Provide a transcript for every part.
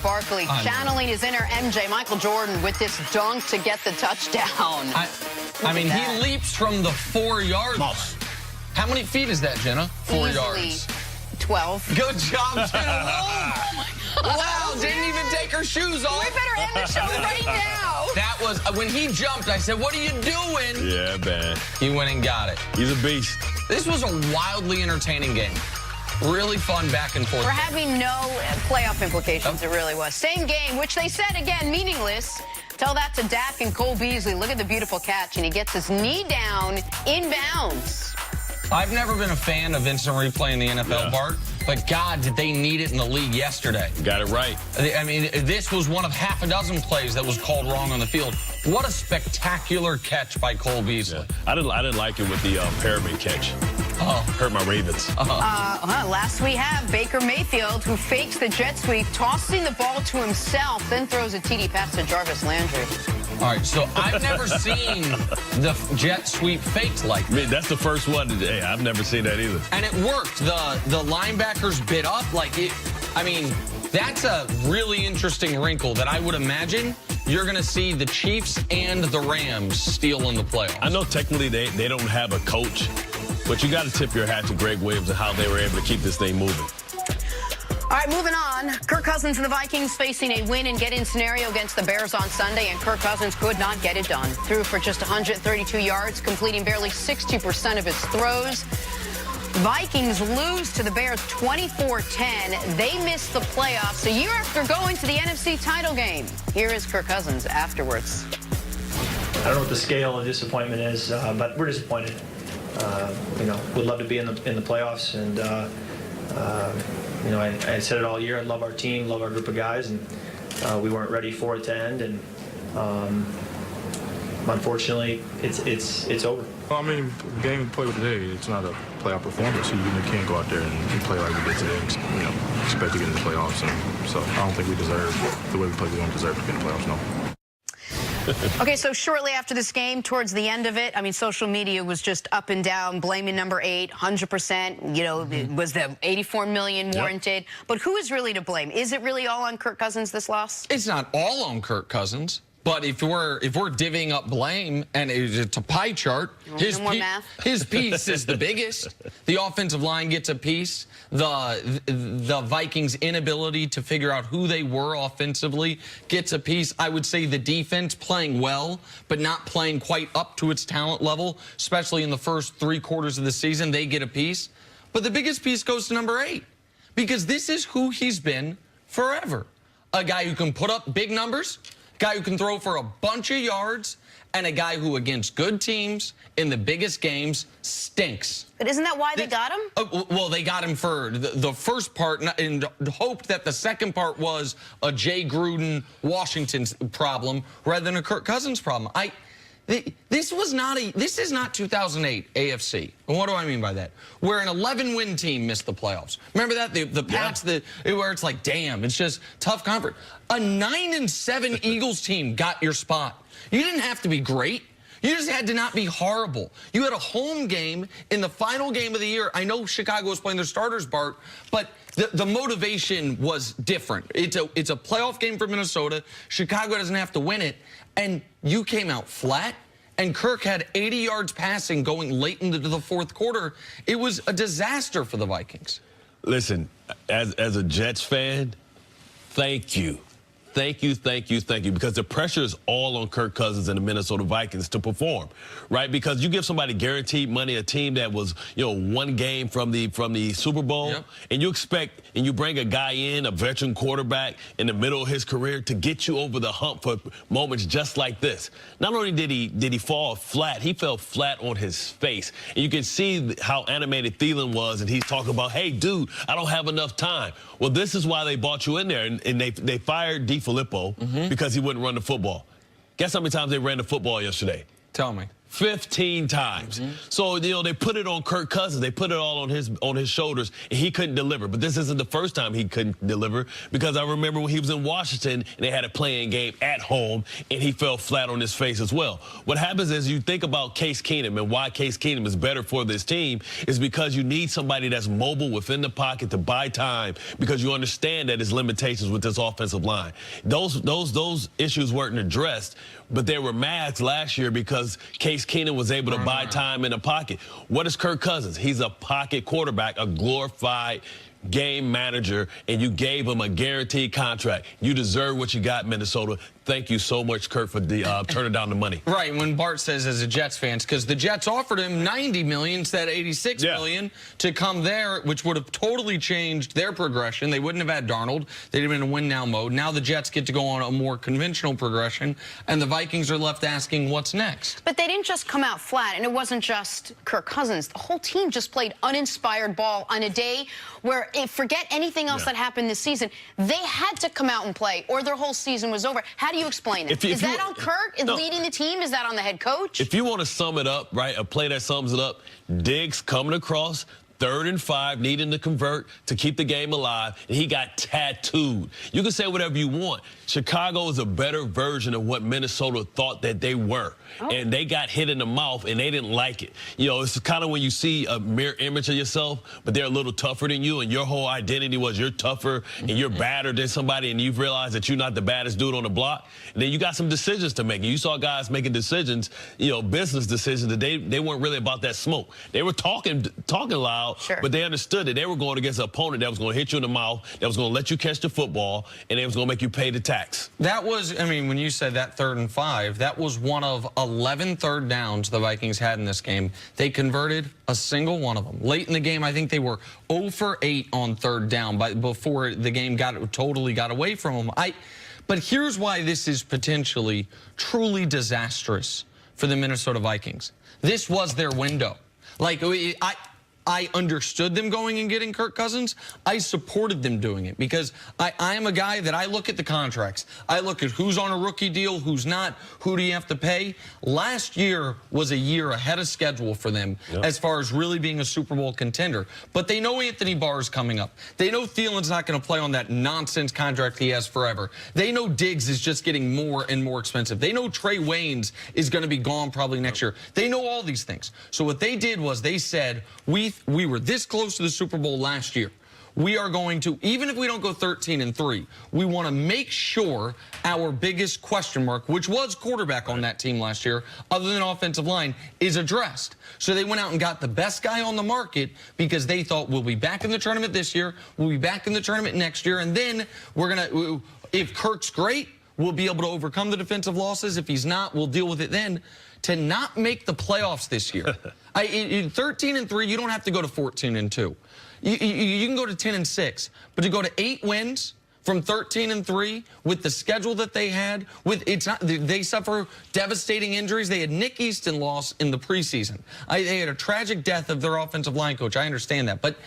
Barkley channeling his inner MJ. Michael Jordan with this dunk to get the touchdown. I mean, he leaps from the 4 yards. How many feet is that, Jenna? 4 yards. 12. Good job, Jenna. Wow, didn't even take her shoes off. We better end the show right now. That was, when he jumped, I said, what are you doing? Yeah, man. He went and got it. He's a beast. This was a wildly entertaining game. Really fun back and forth. For having no playoff implications, it really was. Same game, which they said, again, meaningless. Tell that to Dak and Cole Beasley. Look at the beautiful catch, and he gets his knee down inbounds. I've never been a fan of instant replay in the NFL, Bart, but God, did they need it in the league yesterday. Got it right. I mean, this was one of half a dozen plays that was called wrong on the field. What a spectacular catch by Cole Beasley. Yeah. I didn't like it with the pyramid catch. Hurt my Ravens. Last we have Baker Mayfield, who fakes the jet sweep, tossing the ball to himself, then throws a TD pass to Jarvis Landry. All right, so I've never seen the jet sweep faked like that. I mean, that's the first one today. I've never seen that either. And it worked. The linebackers bit up like it. I mean, that's a really interesting wrinkle that I would imagine you're going to see the Chiefs and the Rams steal in the playoffs. I know technically they don't have a coach, but you got to tip your hat to Greg Williams and how they were able to keep this thing moving. All right, moving on. Kirk Cousins and the Vikings facing a win-and-get-in scenario against the Bears on Sunday, and Kirk Cousins could not get it done. Threw for just 132 yards, completing barely 60% of his throws. Vikings lose to the Bears 24-10. They miss the playoffs a year after going to the NFC title game. Here is Kirk Cousins afterwards. I don't know what the scale of disappointment is, but we're disappointed. You know, would love to be in the playoffs, and you know, I said it all year. I love our team, love our group of guys, and we weren't ready for it to end, and unfortunately, it's over. Well, I mean, the game we played today, it's not a playoff performance. You can't go out there and play like we did today and, you know, expect to get in the playoffs. And so I don't think we deserve the way we played. We don't deserve to be in the playoffs, no. Okay, so shortly after this game, towards the end of it, I mean, social media was just up and down, blaming number 8, 100%. You know, was the $84 million warranted? But who is really to blame? Is it really all on Kirk Cousins, this loss? It's not all on Kirk Cousins. But if we're divvying up blame and it's a pie chart, his piece is the biggest. The offensive line gets a piece. The Vikings' inability to figure out who they were offensively gets a piece. I would say the defense playing well, but not playing quite up to its talent level, especially in the first 3 quarters of the season, they get a piece. But the biggest piece goes to number 8, because this is who he's been forever. A guy who can put up big numbers, guy who can throw for a bunch of yards, and a guy who, against good teams in the biggest games, stinks. But isn't that why they got him? Well, they got him for the first part and hoped that the second part was a Jay Gruden Washington problem rather than a Kirk Cousins problem. This is not 2008 AFC. And what do I mean by that? Where an 11-win team missed the playoffs. Remember that? The Pats, where it's like, damn, it's just tough comfort. A 9-7 Eagles team got your spot. You didn't have to be great. You just had to not be horrible. You had a home game in the final game of the year. I know Chicago was playing their starters, Bart, but the motivation was different. It's a playoff game for Minnesota. Chicago doesn't have to win it. And you came out flat, and Kirk had 80 yards passing going late into the 4th quarter. It was a disaster for the Vikings. Listen, as a Jets fan, thank you. Thank you, because the pressure is all on Kirk Cousins and the Minnesota Vikings to perform, right? Because you give somebody guaranteed money, a team that was, you know, 1 game from the Super Bowl, and you expect, and you bring a guy in, a veteran quarterback in the middle of his career to get you over the hump for moments just like this. Not only did he fall flat, he fell flat on his face. And you can see how animated Thielen was, and he's talking about, hey, dude, I don't have enough time. Well, this is why they brought you in there, and they fired Filippo because he wouldn't run the football. Guess how many times they ran the football yesterday? Tell me. 15 times. So, you know, they put it on Kirk Cousins. They put it all on his shoulders, and he couldn't deliver. But this isn't the first time he couldn't deliver, because I remember when he was in Washington and they had a playing game at home, and he fell flat on his face as well. What happens is you think about Case Keenum and why Case Keenum is better for this team is because you need somebody that's mobile within the pocket to buy time, because you understand that his limitations with this offensive line. Those issues weren't addressed, but they were masked last year because Case Keenum was able to buy time in the pocket. What is Kirk Cousins? He's a pocket quarterback, a glorified game manager, and you gave him a guaranteed contract. You deserve what you got, Minnesota. Thank you so much, Kirk, for turning down the money. Right, when Bart says as a Jets fan, because the Jets offered him $90 million instead of $86 million to come there, which would have totally changed their progression. They wouldn't have had Darnold. They'd have been in win-now mode. Now the Jets get to go on a more conventional progression, and the Vikings are left asking what's next. But they didn't just come out flat, and it wasn't just Kirk Cousins. The whole team just played uninspired ball on a day where, forget anything else that happened this season, they had to come out and play, or their whole season was over. How do you explain it? Is that on Kirk leading the team? Is that on the head coach? If you want to sum it up, right, a play that sums it up, Diggs coming across, 3rd and 5, needing to convert to keep the game alive, and he got tattooed. You can say whatever you want. Chicago is a better version of what Minnesota thought that they were. And they got hit in the mouth, and they didn't like it. You know, it's kind of when you see a mirror image of yourself, but they're a little tougher than you, and your whole identity was you're tougher and you're badder than somebody, and you've realized that you're not the baddest dude on the block. And then you got some decisions to make. And you saw guys making decisions, you know, business decisions, that they weren't really about that smoke. They were talking loud, but they understood that they were going against an opponent that was going to hit you in the mouth, that was going to let you catch the football, and they was going to make you pay the tax. That was, I mean, when you said that 3rd and 5, that was one of 11 third downs the Vikings had in this game. They converted a single one of them. Late in the game, I think they were 0 for 8 on 3rd down before the game totally got away from them. But here's why this is potentially truly disastrous for the Minnesota Vikings. This was their window. Like, I understood them going and getting Kirk Cousins. I supported them doing it because I am a guy that I look at the contracts. I look at who's on a rookie deal, who's not, who do you have to pay. Last year was a year ahead of schedule for them as far as really being a Super Bowl contender. But they know Anthony Barr is coming up. They know Thielen's not going to play on that nonsense contract he has forever. They know Diggs is just getting more and more expensive. They know Trey Waynes is going to be gone probably next year. They know all these things. So what they did was they said, we were this close to the Super Bowl last year. We are going to, even if we don't go 13-3, we want to make sure our biggest question mark, which was quarterback on that team last year, other than offensive line, is addressed. So they went out and got the best guy on the market because they thought we'll be back in the tournament this year, we'll be back in the tournament next year, and then we're going to, if Kirk's great, we'll be able to overcome the defensive losses. If he's not, we'll deal with it then. To not make the playoffs this year, in 13-3, you don't have to go to 14-2. You can go to 10-6, but to go to 8 wins from 13-3 with the schedule that they had, they suffer devastating injuries. They had Nick Easton loss in the preseason. They had a tragic death of their offensive line coach. I understand that, but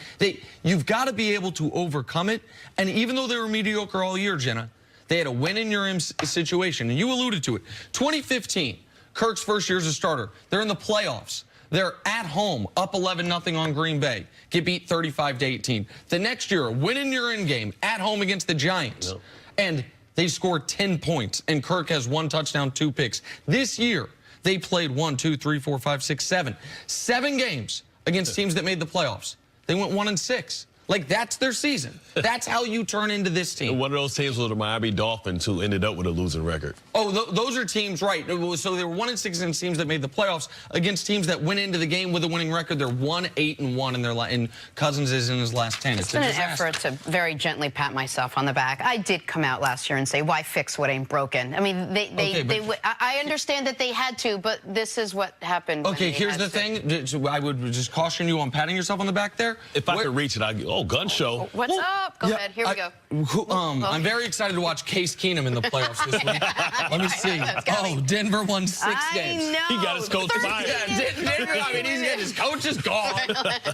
you've got to be able to overcome it. And even though they were mediocre all year, Jenna, they had a win-in-your situation, and you alluded to it. 2015. Kirk's first year as a starter. They're in the playoffs. They're at home, up 11-0 on Green Bay. Get beat 35-18. The next year, win in your end game, at home against the Giants. And they scored 10 points, and Kirk has 1 touchdown, 2 picks. This year, they played 1, 2, 3, 4, 5, 6, 7. 7 games against teams that made the playoffs. They went 1-6. Like, that's their season. That's how you turn into this team. One of those teams was the Miami Dolphins, who ended up with a losing record. Oh, those are teams, right. So they were 1-6 against teams that made the playoffs. Against teams that went into the game with a winning record, they're 1-8-1 and Cousins is in his last 10. It's been an effort to very gently pat myself on the back. I did come out last year and say, why fix what ain't broken? I mean, I understand that they had to, but this is what happened. Okay, here's the thing. I would just caution you on patting yourself on the back there. If I could reach it, I'd go, oh, gun show. What's up? Go ahead. Here we go. I'm very excited to watch Case Keenum in the playoffs this week. Let me see. Oh, Denver won 6 games. I know. He got his coach fired. Denver, I mean, and his coach is gone.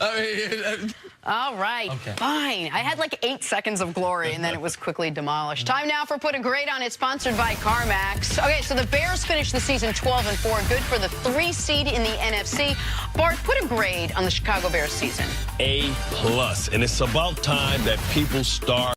I mean, All right, fine. I had like 8 seconds of glory, and then it was quickly demolished. Time now for Put a Grade on It, sponsored by CarMax. Okay, so the Bears finished the season 12-4, good for the 3 seed in the NFC. Bart, put a grade on the Chicago Bears season. A+, and it's about time that people start